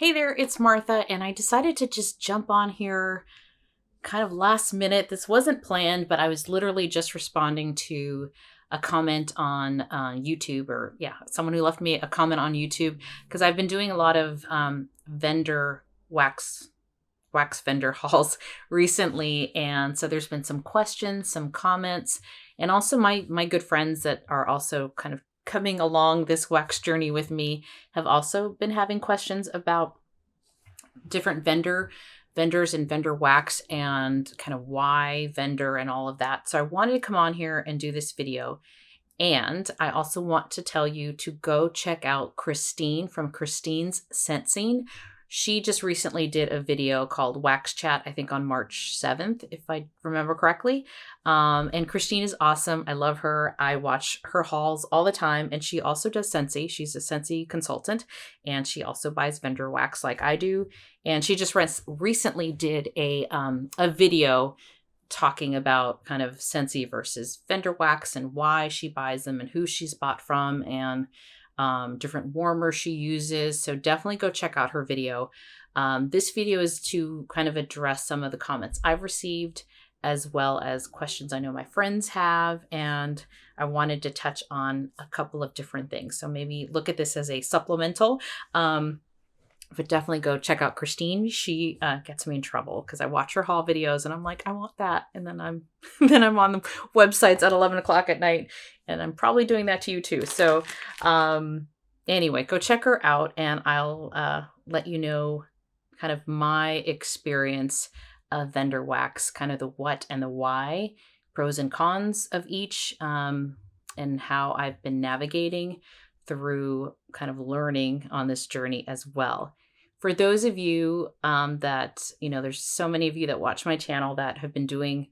Hey there, it's Martha, and I decided to just jump on here kind of last minute. This wasn't planned, but I was literally just responding to a comment on YouTube, or someone who left me a comment on YouTube because I've been doing a lot of vendor wax vendor hauls recently, and so there's been some questions, some comments, and also my good friends that are also kind of coming along this wax journey with me have also been having questions about different vendors and vendor wax and kind of why vendor and all of that. So I wanted to come on here and do this video. And I also want to tell you to go check out Kristine from Kristine's Scentsy. She just recently did a video called Wax Chat, I think on March 7th, if I remember correctly. And Kristine is awesome. I love her. I watch her hauls all the time. And she also does Scentsy. She's a Scentsy consultant. And she also buys vendor wax like I do. And she just recently did a video talking about kind of Scentsy versus vendor wax and why she buys them and who she's bought from and different warmers she uses. So definitely go check out her video. This video is to kind of address some of the comments I've received as well as questions I know my friends have. And I wanted to touch on a couple of different things. So maybe look at this as a supplemental. But definitely go check out Kristine. She gets me in trouble because I watch her haul videos and I'm like, I want that. And then I'm on the websites at 11 o'clock at night. And I'm probably doing that to you too. So anyway, go check her out and I'll let you know kind of my experience of vendor wax, kind of the what and the why, pros and cons of each, and how I've been navigating through kind of learning on this journey as well. For those of you that, there's so many of you that watch my channel that have been doing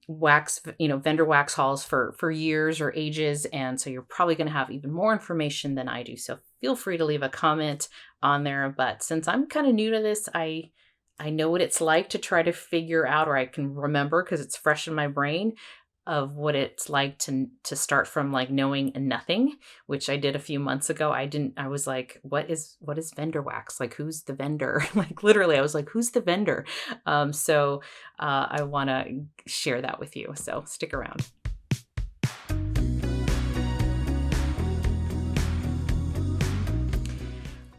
wax, vendor wax hauls for years or ages. And so you're probably going to have even more information than I do. So feel free to leave a comment on there. But since I'm kind of new to this, I know what it's like to try to figure out, or I can remember because it's fresh in my brain, of what it's like to start from like knowing nothing, which I did a few months ago. I was like, what is vendor wax? Like, who's the vendor? Like literally, I was like, who's the vendor? So I want to share that with you. So stick around.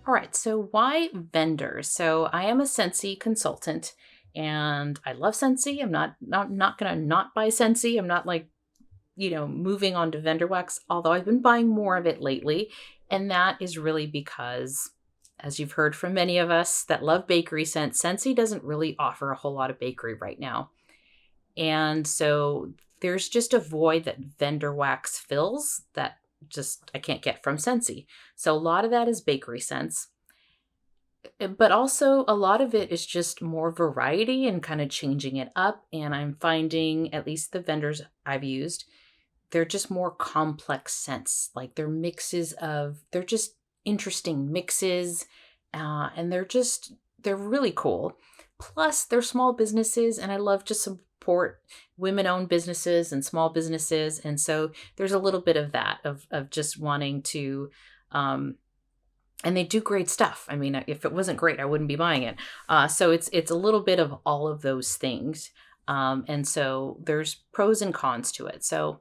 All right. So why vendors? So I am a Scentsy consultant. And I love Scentsy. I'm not going to not buy Scentsy. I'm not like, moving on to vendor wax, although I've been buying more of it lately. And that is really because, as you've heard from many of us that love bakery scents, Scentsy doesn't really offer a whole lot of bakery right now. And so there's just a void that vendor wax fills that just I can't get from Scentsy. So a lot of that is bakery scents. But also a lot of it is just more variety and kind of changing it up. And I'm finding, at least the vendors I've used, they're just more complex scents. Like they're just interesting mixes. And they're really cool. Plus they're small businesses and I love to support women-owned businesses and small businesses. And so there's a little bit of that, of just wanting to, and they do great stuff. I mean, if it wasn't great, I wouldn't be buying it. So it's a little bit of all of those things. And so there's pros and cons to it. So,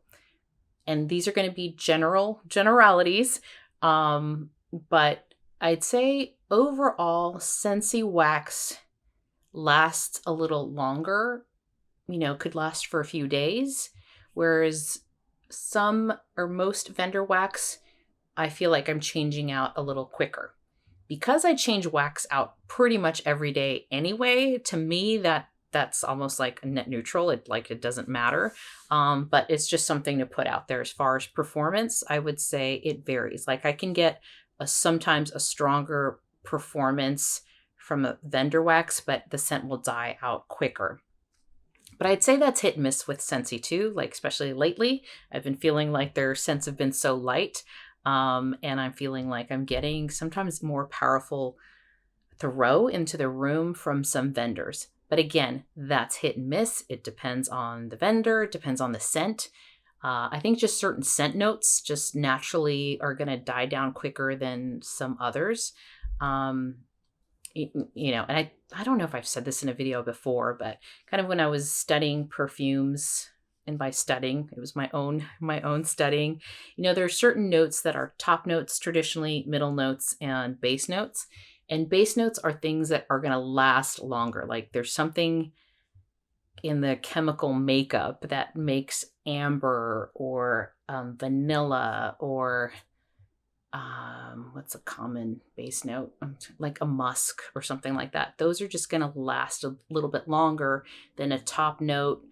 and these are going to be generalities. But I'd say overall, Scentsy wax lasts a little longer, could last for a few days. Whereas some or most vendor wax, I feel like I'm changing out a little quicker. Because I change wax out pretty much every day anyway, to me that's almost like net neutral. It doesn't matter. But it's just something to put out there. As far as performance, I would say it varies. Like I can get sometimes a stronger performance from a vendor wax, but the scent will die out quicker. But I'd say that's hit and miss with Scentsy too, like especially lately. I've been feeling like their scents have been so light. And I'm feeling like I'm getting sometimes more powerful throw into the room from some vendors. But again, that's hit and miss. It depends on the vendor. It depends on the scent. I think just certain scent notes just naturally are going to die down quicker than some others. And I don't know if I've said this in a video before, but kind of when I was studying perfumes, and by studying, it was my own studying, there are certain notes that are top notes traditionally, middle notes, and base notes. And base notes are things that are going to last longer. Like there's something in the chemical makeup that makes amber or vanilla or what's a common base note, like a musk or something like that. Those are just going to last a little bit longer than a top note,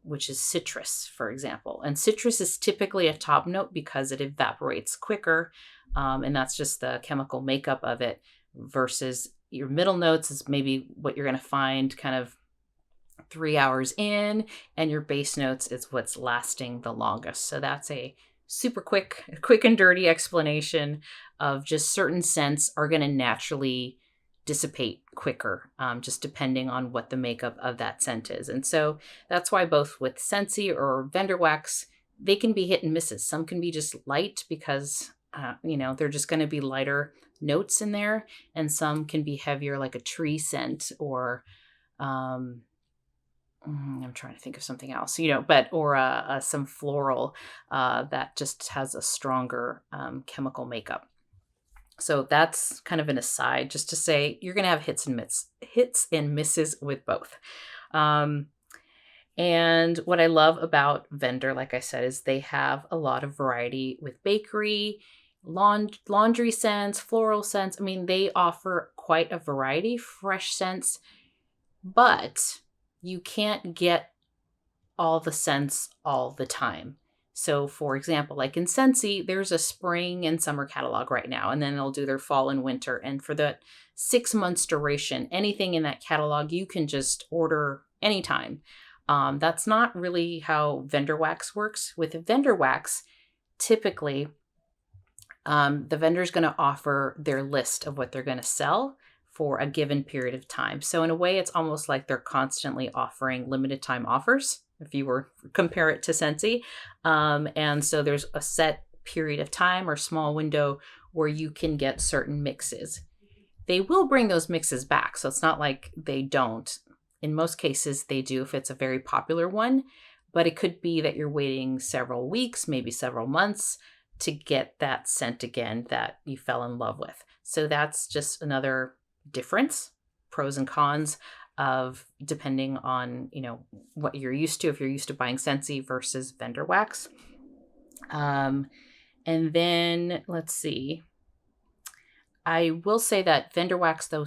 which is citrus, for example. And citrus is typically a top note because it evaporates quicker, and that's just the chemical makeup of it, versus your middle notes is maybe what you're going to find kind of 3 hours in, and your base notes is what's lasting the longest. So that's a super quick and dirty explanation of just certain scents are going to naturally dissipate quicker, just depending on what the makeup of that scent is. And so that's why both with Scentsy or vendor wax, they can be hit and misses. Some can be just light because, they're just going to be lighter notes in there. And some can be heavier, like a tree scent or, I'm trying to think of something else, or some floral that just has a stronger chemical makeup. So that's kind of an aside, just to say you're going to have hits and misses with both. And what I love about Vendor, like I said, is they have a lot of variety with bakery, laundry scents, floral scents. I mean, they offer quite a variety, fresh scents, but you can't get all the scents all the time. So for example, like in Scentsy, there's a spring and summer catalog right now, and then they'll do their fall and winter. And for the 6 months duration, anything in that catalog, you can just order anytime. That's not really how vendor wax works. With vendor wax, typically, the vendor's going to offer their list of what they're going to sell for a given period of time. So in a way, it's almost like they're constantly offering limited time offers, if you were compare it to Scentsy. And so there's a set period of time or small window where you can get certain mixes. They will bring those mixes back. So it's not like they don't. In most cases, they do if it's a very popular one, but it could be that you're waiting several weeks, maybe several months to get that scent again that you fell in love with. So that's just another difference, pros and cons of depending on, what you're used to, if you're used to buying Scentsy versus vendor wax. And then let's see. I will say that vendor wax, though,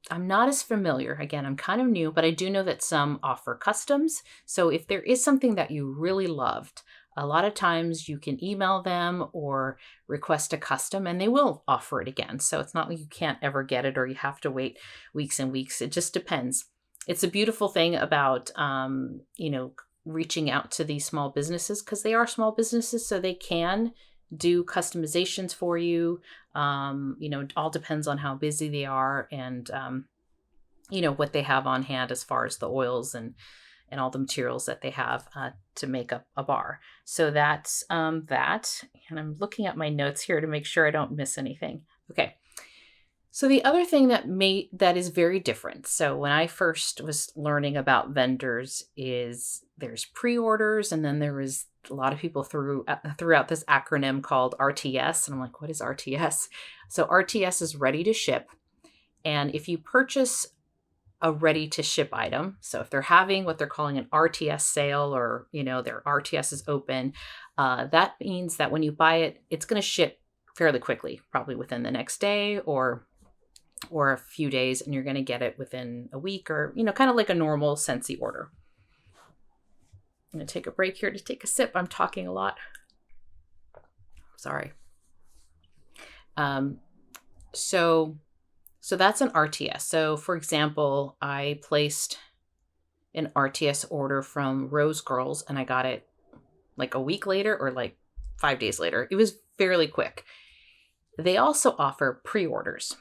I'm not as familiar. Again, I'm kind of new, but I do know that some offer customs. So if there is something that you really loved, a lot of times you can email them or request a custom and they will offer it again. So it's not like you can't ever get it or you have to wait weeks and weeks. It just depends. It's a beautiful thing about, reaching out to these small businesses, because they are small businesses, so they can do customizations for you. It all depends on how busy they are and, what they have on hand as far as the oils and all the materials that they have to make up a bar. So that's that. And I'm looking at my notes here to make sure I don't miss anything. Okay. So the other thing that is very different. So when I first was learning about vendors is there's pre-orders, and then there was a lot of people threw out this acronym called RTS. And I'm like, what is RTS? So RTS is ready to ship. And if you purchase a ready to ship item, so if they're having what they're calling an RTS sale, or their RTS is open, that means that when you buy it, it's going to ship fairly quickly, probably within the next day or a few days, and you're going to get it within a week, or kind of like a normal Scentsy order. I'm going to take a break here to take a sip. I'm talking a lot. Sorry. So that's an RTS. So for example, I placed an RTS order from Rose Girls and I got it like a week later or like 5 days later. It was fairly quick. They also offer pre-orders,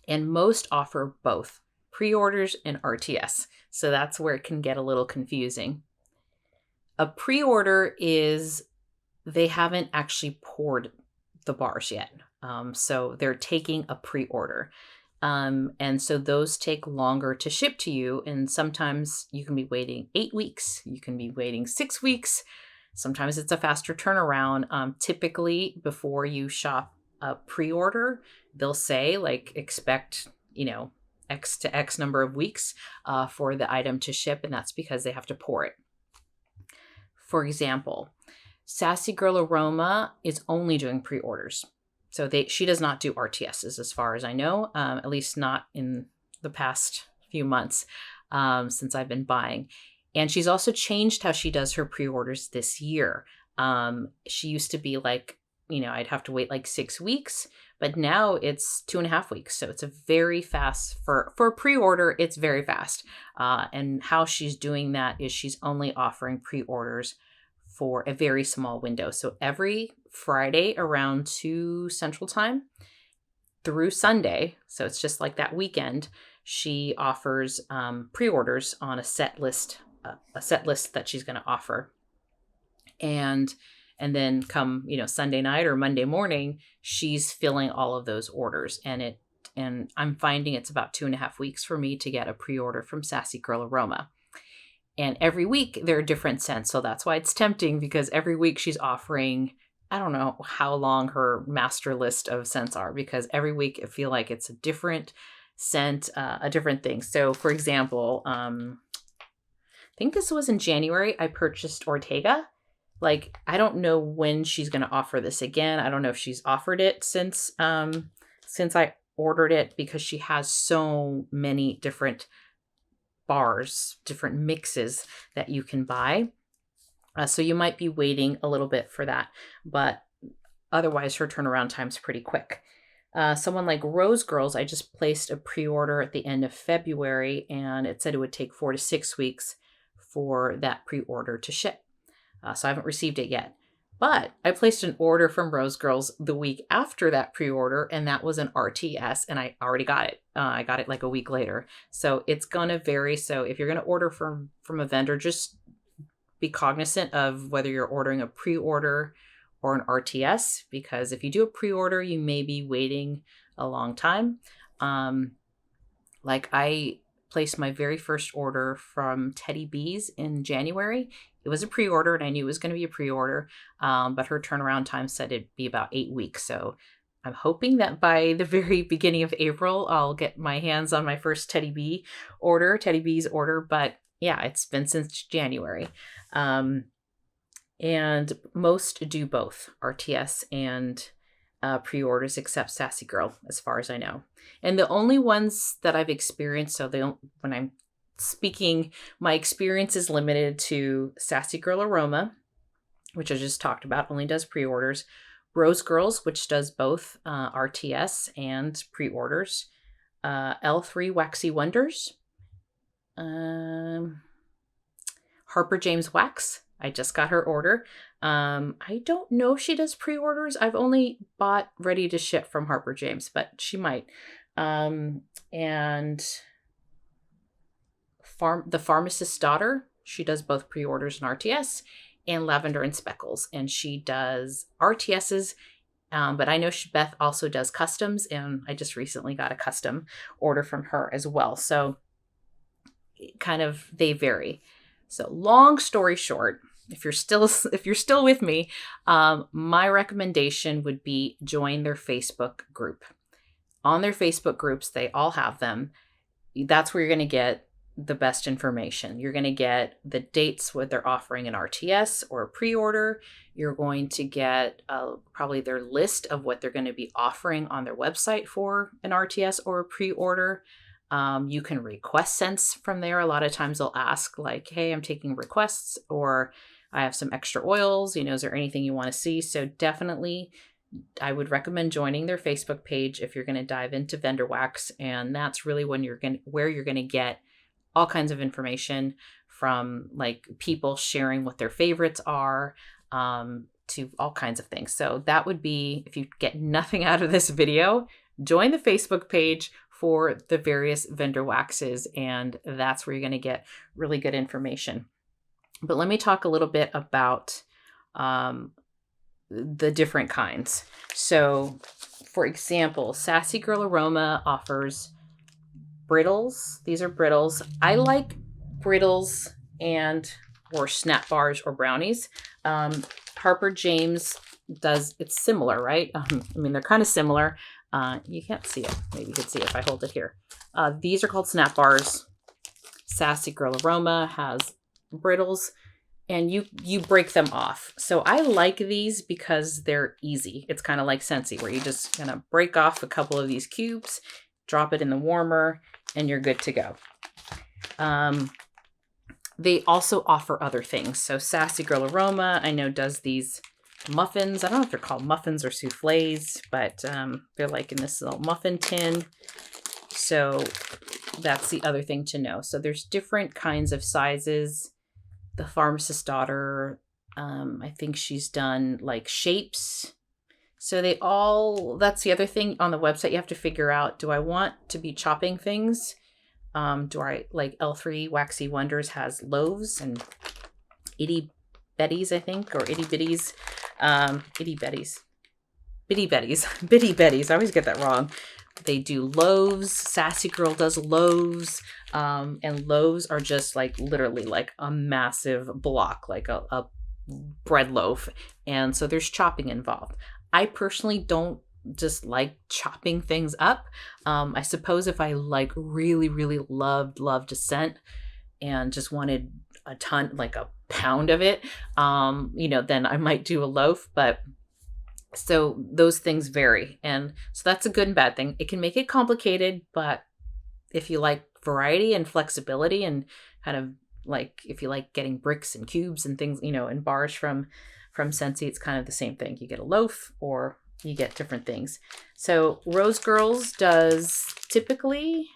and most offer both pre-orders and RTS. So that's where it can get a little confusing. A pre-order is they haven't actually poured the bars yet. So they're taking a pre-order. And so those take longer to ship to you. And sometimes you can be waiting 8 weeks. You can be waiting 6 weeks. Sometimes it's a faster turnaround. Typically, before you shop a pre-order, they'll say like expect, X to X number of weeks for the item to ship. And that's because they have to pour it. For example, Sassy Girl Aroma is only doing pre-orders. So she does not do RTSs as far as I know, at least not in the past few months since I've been buying. And she's also changed how she does her pre-orders this year. She used to be like, I'd have to wait like 6 weeks, but now it's 2.5 weeks. So it's a very fast, for a pre-order, it's very fast. And how she's doing that is she's only offering pre-orders for a very small window. So every Friday around 2 Central Time through Sunday, so it's just like that weekend, she offers pre-orders on a set list that she's going to offer. And then come, Sunday night or Monday morning, she's filling all of those orders. And I'm finding it's about 2.5 weeks for me to get a pre-order from Sassy Girl Aroma. And every week there are different scents. So that's why it's tempting, because every week she's offering, I don't know how long her master list of scents are, because every week I feel like it's a different scent, a different thing. So for example, I think this was in January, I purchased Ortega. Like, I don't know when she's going to offer this again. I don't know if she's offered it since I ordered it, because she has so many different bars, different mixes that you can buy. So you might be waiting a little bit for that, but otherwise her turnaround time's pretty quick. Someone like Rose Girls, I just placed a pre-order at the end of February, and it said it would take 4 to 6 weeks for that pre-order to ship. So I haven't received it yet. But I placed an order from Rose Girls the week after that pre-order, and that was an RTS, and I already got it. I got it like a week later. So it's going to vary. So if you're going to order from a vendor, just be cognizant of whether you're ordering a pre-order or an RTS, because if you do a pre-order, you may be waiting a long time. Like I placed my very first order from Teddy Bees in January. It was a pre-order, and I knew it was going to be a pre-order, but her turnaround time said it'd be about 8 weeks. So I'm hoping that by the very beginning of April, I'll get my hands on my first Teddy Bees order. But yeah, it's been since January. And most do both RTS and pre-orders, except Sassy Girl, as far as I know. And the only ones that I've experienced, when I'm speaking, my experience is limited to Sassy Girl Aroma, which I just talked about, only does pre-orders. Rose Girls, which does both RTS and pre-orders. L3 Waxy Wonders. Harper James Wax. I just got her order. I don't know if she does pre-orders. I've only bought ready to ship from Harper James, but she might. And the Pharmacist's Daughter, she does both pre-orders and RTS, and Lavender and Speckles, and she does RTSs, but I know Beth also does customs, and I just recently got a custom order from her as well. So kind of they vary. So long story short, if you're still with me, my recommendation would be join their Facebook group. On their Facebook groups, they all have them. That's where you're going to get the best information. You're going to get the dates, what they're offering an RTS or a pre-order. You're going to get probably their list of what they're going to be offering on their website for an RTS or a pre-order. You can request scents from there. A lot of times they'll ask like, hey, I'm taking requests, or I have some extra oils, is there anything you want to see? So definitely I would recommend joining their Facebook page if you're going to dive into vendor wax. And that's really where you're going to get all kinds of information from like people sharing what their favorites are, to all kinds of things. So that would be, if you get nothing out of this video, join the Facebook page for the various vendor waxes, and that's where you're going to get really good information. But let me talk a little bit about the different kinds. So for example, Sassy Girl Aroma offers brittles. These are brittles. I like brittles and or snap bars or brownies. Harper James does, it's similar, right? I mean, they're kind of similar. You can't see it. Maybe you can see it if I hold it here. These are called snap bars. Sassy Girl Aroma has brittles, and you break them off. So I like these because they're easy. It's kind of like Scentsy, where you just kind of break off a couple of these cubes, drop it in the warmer, and you're good to go. They also offer other things. So Sassy Girl Aroma, I know, does these muffins. I don't know if they're called muffins or souffles, but they're like in this little muffin tin. So that's the other thing to know. So there's different kinds of sizes. The Pharmacist's Daughter, I think she's done like shapes. So they all, that's the other thing on the website you have to figure out. Do I want to be chopping things? Do I, like L3 Waxy Wonders has loaves and itty betties, I think, or itty bitties. Itty betties. Bitty betties. Bitty betties. I always get that wrong. They do loaves. Sassy Girl does loaves. And loaves are just like literally like a massive block, like a bread loaf. And so there's chopping involved. I personally don't just like chopping things up. I suppose if I like really, really loved a scent and just wanted a ton, like a pound of it, then I might do a loaf. But so those things vary. And so that's a good and bad thing. It can make it complicated, but if you like variety and flexibility and kind of like, if you like getting bricks and cubes and things, and bars from Scentsy, it's kind of the same thing. You get a loaf or you get different things. So Rose Girls does typically,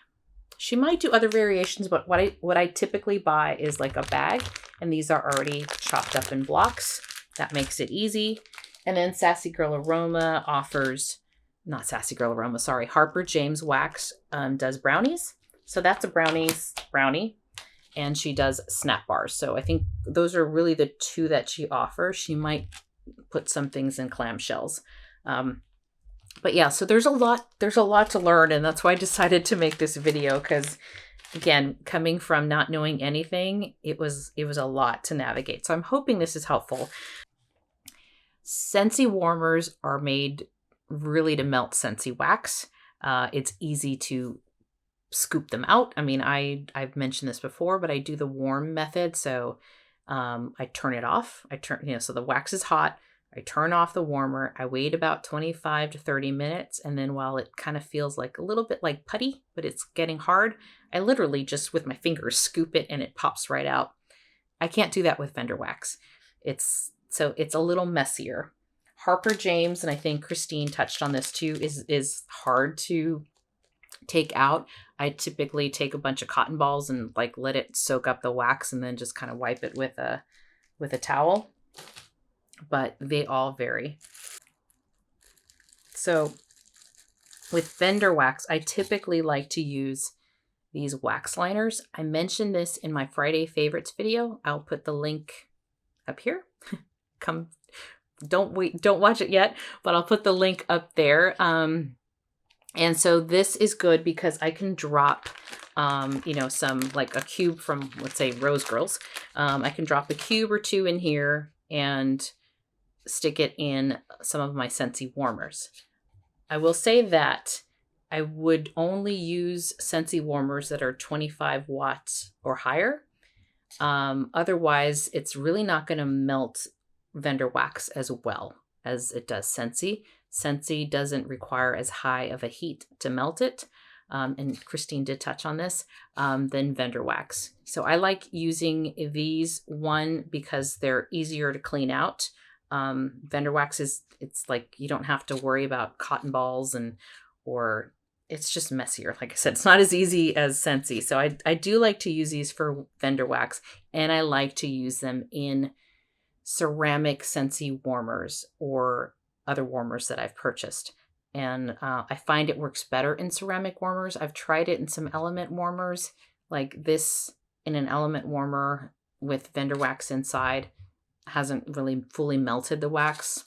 she might do other variations, but what I typically buy is like a bag, and these are already chopped up in blocks. That makes it easy. And then Sassy Girl Aroma offers, not Sassy Girl Aroma, sorry, Harper James Wax does brownies. So that's a brownie, and she does snap bars. So I think those are really the two that she offers. She might put some things in clamshells. But yeah, so there's a lot to learn, and that's why I decided to make this video, because again, coming from not knowing anything, it was a lot to navigate. So I'm hoping this is helpful. Scentsy warmers are made really to melt Scentsy wax. It's easy to scoop them out. I mean, I've mentioned this before, but I do the warm method. So I turn it off. So the wax is hot. I turn off the warmer. I wait about 25 to 30 minutes. And then while it kind of feels like a little bit like putty, but it's getting hard, I literally just with my fingers scoop it and it pops right out. I can't do that with vendor wax. It's a little messier. Harper James, and I think Kristine touched on this too, is hard to take out. I typically take a bunch of cotton balls and like let it soak up the wax and then just kind of wipe it with a towel. But they all vary. So with vendor wax, I typically like to use these wax liners. I mentioned this in my Friday favorites video. I'll put the link up here. Don't watch it yet, but I'll put the link up there. And so this is good because I can drop, some like a cube from, let's say, Rose Girls. I can drop a cube or two in here and stick it in some of my Scentsy warmers. I will say that I would only use Scentsy warmers that are 25 watts or higher. Otherwise, it's really not going to melt vendor wax as well as it does Scentsy. Scentsy doesn't require as high of a heat to melt it. And Kristine did touch on this, than vendor wax. So I like using these, one, because they're easier to clean out. Vendor wax it's like you don't have to worry about cotton balls or it's just messier. Like I said, it's not as easy as Scentsy. So I do like to use these for vendor wax, and I like to use them in ceramic Scentsy warmers or other warmers that I've purchased. And I find it works better in ceramic warmers. I've tried it in some element warmers, like this in an element warmer with vendor wax inside. Hasn't really fully melted the wax.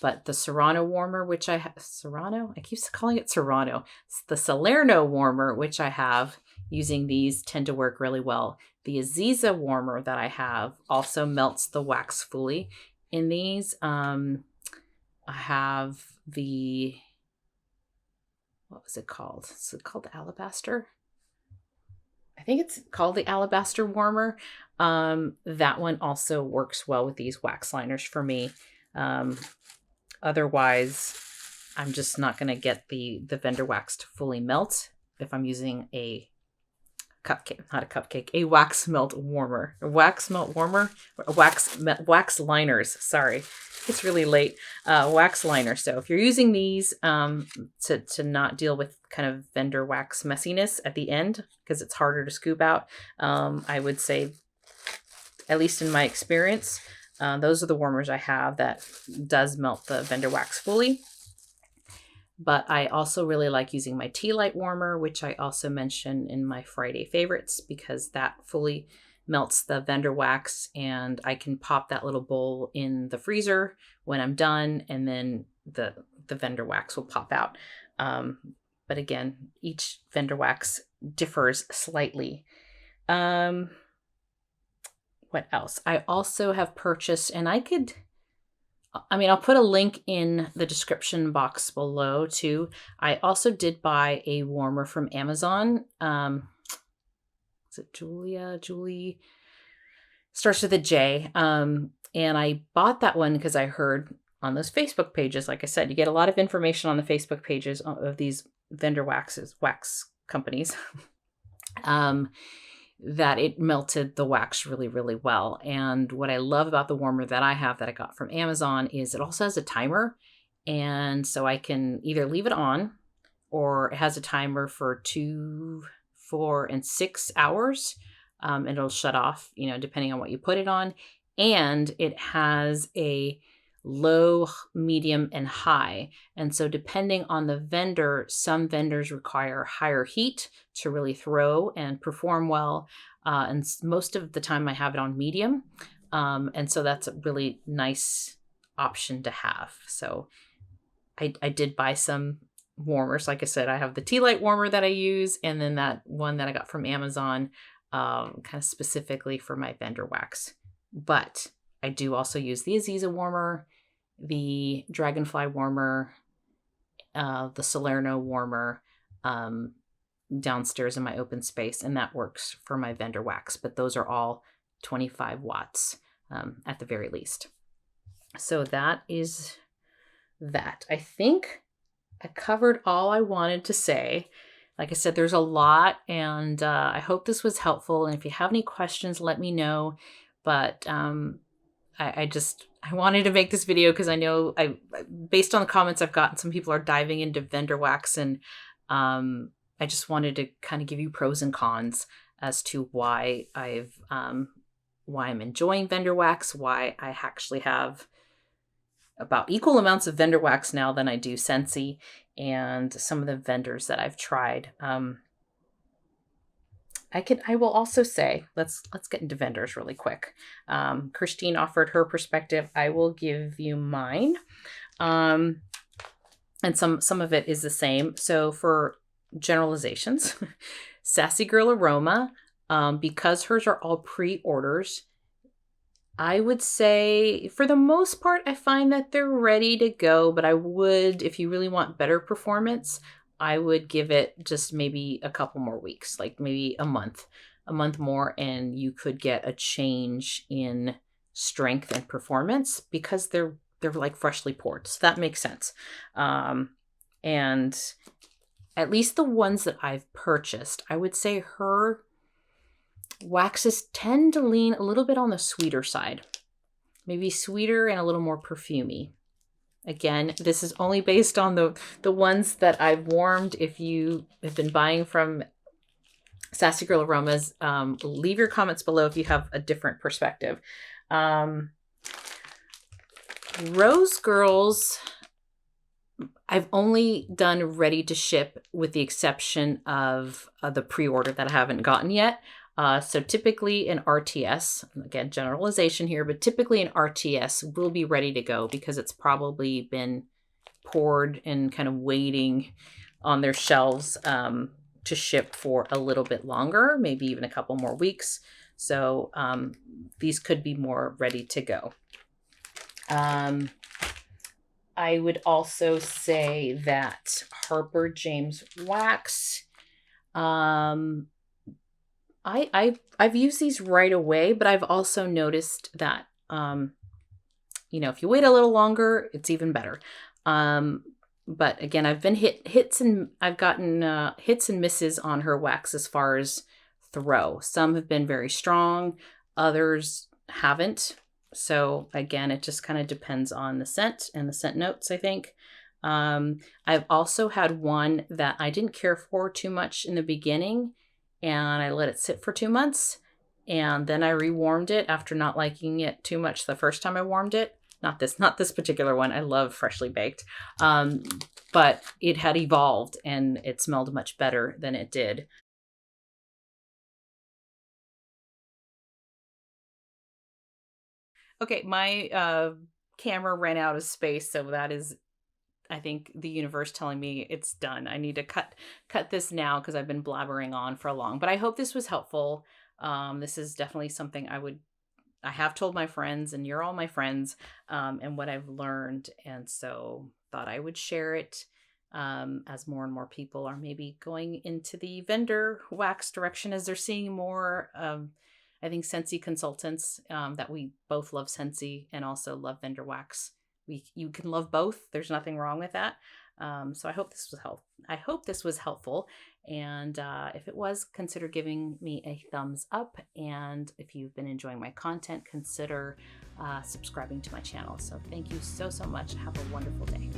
But the Serrano warmer, which I have, Serrano? I keep calling it Serrano. It's the Salerno warmer, which I have using these, tend to work really well. The Aziza warmer that I have also melts the wax fully in these. I have the, what was it called? Is it called the Alabaster? I think it's called the Alabaster warmer. That one also works well with these wax liners for me. Otherwise, I'm just not going to get the vendor wax to fully melt if I'm using a cupcake, not a cupcake, a wax melt warmer, wax liners. Sorry, it's really late. Wax liner. So if you're using these to not deal with kind of vendor wax messiness at the end, because it's harder to scoop out, I would say, at least in my experience, those are the warmers I have that does melt the vendor wax fully. But I also really like using my tea light warmer, which I also mentioned in my Friday favorites, because that fully melts the vendor wax, and I can pop that little bowl in the freezer when I'm done, and then the vendor wax will pop out. But again, each vendor wax differs slightly. What else? I also have purchased, and I'll put a link in the description box below too. I also did buy a warmer from Amazon. Is it Julie? Starts with a J. And I bought that one because I heard on those Facebook pages, like I said, you get a lot of information on the Facebook pages of these vendor wax companies. That it melted the wax really, really well. And what I love about the warmer that I have that I got from Amazon is it also has a timer. And so I can either leave it on, or it has a timer for 2, 4, and 6 hours. And it'll shut off, depending on what you put it on. And it has a low, medium, and high. And so depending on the vendor, some vendors require higher heat to really throw and perform well. And most of the time I have it on medium. And so that's a really nice option to have. So I did buy some warmers. Like I said, I have the tea light warmer that I use, and then that one that I got from Amazon, kind of specifically for my vendor wax. But I do also use the Aziza warmer, the Dragonfly warmer, the Salerno warmer downstairs in my open space, and that works for my vendor wax. But those are all 25 watts at the very least. So that is that. I think I covered all I wanted to say. Like I said, there's a lot, and I hope this was helpful. And if you have any questions, let me know. But I wanted to make this video because I know based on the comments I've gotten, some people are diving into vendor wax, and I just wanted to kind of give you pros and cons as to why I'm enjoying vendor wax, why I actually have about equal amounts of vendor wax now than I do Scentsy, and some of the vendors that I've tried. I will also say, let's get into vendors really quick. Kristine offered her perspective. I will give you mine. And some of it is the same. So for generalizations, Sassy Girl Aroma, because hers are all pre-orders, I would say for the most part, I find that they're ready to go, but I would, if you really want better performance, I would give it just maybe a couple more weeks, like maybe a month more, and you could get a change in strength and performance because they're like freshly poured. So that makes sense. And at least the ones that I've purchased, I would say her waxes tend to lean a little bit on the sweeter side, maybe sweeter and a little more perfumey. Again, this is only based on the ones that I've warmed. If you have been buying from Sassy Girl Aromas, leave your comments below if you have a different perspective. Rose Girls, I've only done ready to ship with the exception of the pre-order that I haven't gotten yet. So typically an RTS, again, generalization here, but typically an RTS will be ready to go because it's probably been poured and kind of waiting on their shelves to ship for a little bit longer, maybe even a couple more weeks. So these could be more ready to go. I would also say that Harper James wax, I've used these right away, but I've also noticed that if you wait a little longer, it's even better. But again, I've been I've gotten hits and misses on her wax as far as throw. Some have been very strong, others haven't. So again, it just kind of depends on the scent and the scent notes, I think. I've also had one that I didn't care for too much in the beginning, and I let it sit for 2 months, and then I rewarmed it after not liking it too much the first time I warmed it. Not this particular one. I love freshly baked. But it had evolved and it smelled much better than it did. Okay, my camera ran out of space, so that is, I think, the universe telling me it's done. I need to cut this now because I've been blabbering on for long. But I hope this was helpful. This is definitely something I have told my friends, and you're all my friends, and what I've learned. And so thought I would share it as more and more people are maybe going into the vendor wax direction as they're seeing more. I think Scentsy consultants that we both love Scentsy and also love vendor wax. You can love both. There's nothing wrong with that. So I hope this was helpful. And if it was, consider giving me a thumbs up. And if you've been enjoying my content, consider subscribing to my channel. So thank you so much. Have a wonderful day.